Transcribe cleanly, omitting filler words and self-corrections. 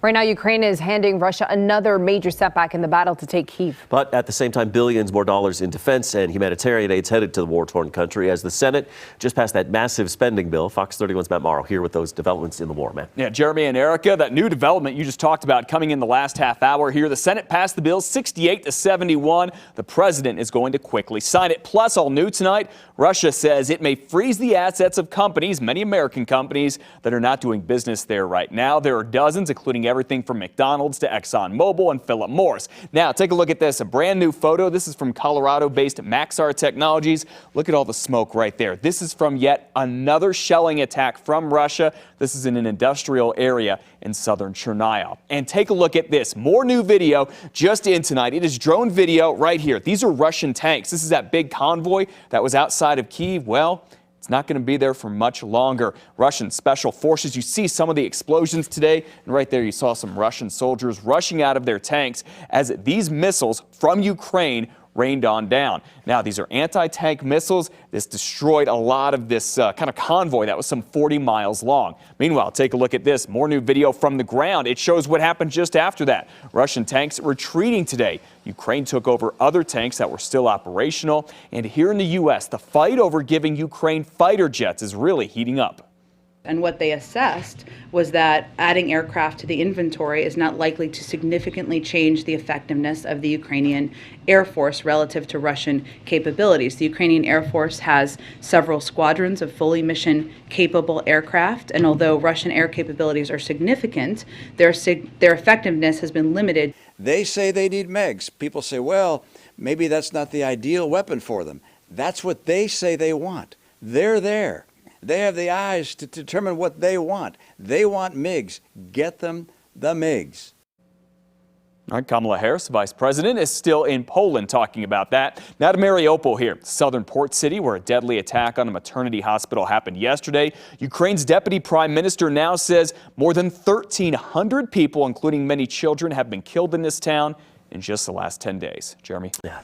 Right now, Ukraine is handing Russia another major setback in the battle to take Kyiv. But at the same time, billions more dollars in defense and humanitarian aid's headed to the war-torn country as the Senate just passed that massive spending bill. Fox 31's Matt Morrow here with those developments in the war, Matt. Yeah, Jeremy and Erica, that new development you just talked about coming in the last half hour here. The Senate passed the bill 68-71. The president is going to quickly sign it. Plus, all new tonight, Russia says it may freeze the assets of companies, many American companies, that are not doing business there right now. There are dozens, including everything from McDonald's to ExxonMobil and Philip Morris. Now, take a look at this, a brand new photo. This is from Colorado-based Maxar Technologies. Look at all the smoke right there. This is from yet another shelling attack from Russia. This is in an industrial area in southern Chernihiv. And take a look at this. More new video just in tonight. It is drone video right here. These are Russian tanks. This is that big convoy that was outside of Kyiv. Well, it's not going to be there for much longer. Russian special forces, you see some of the explosions today, and right there you saw some Russian soldiers rushing out of their tanks as these missiles from Ukraine rained on down. Now, these are anti-tank missiles. This destroyed a lot of this kind of convoy that was some 40 miles long. Meanwhile, take a look at this. More new video from the ground. It shows what happened just after that. Russian tanks retreating today. Ukraine took over other tanks that were still operational. And here in the U.S., the fight over giving Ukraine fighter jets is really heating up. And what they assessed was that adding aircraft to the inventory is not likely to significantly change the effectiveness of the Ukrainian Air Force relative to Russian capabilities. The Ukrainian Air Force has several squadrons of fully mission-capable aircraft, and although Russian air capabilities are significant, their effectiveness has been limited. They say they need MiGs. People say, well, maybe that's not the ideal weapon for them. That's what they say they want. They're there. They have the eyes to determine what they want. They want MiGs. Get them the MiGs. All right, Kamala Harris, Vice President, is still in Poland talking about that. Now to Mariupol here, southern port city where a deadly attack on a maternity hospital happened yesterday. Ukraine's deputy prime minister now says more than 1,300 people, including many children, have been killed in this town in just the last 10 days. Jeremy? Yeah.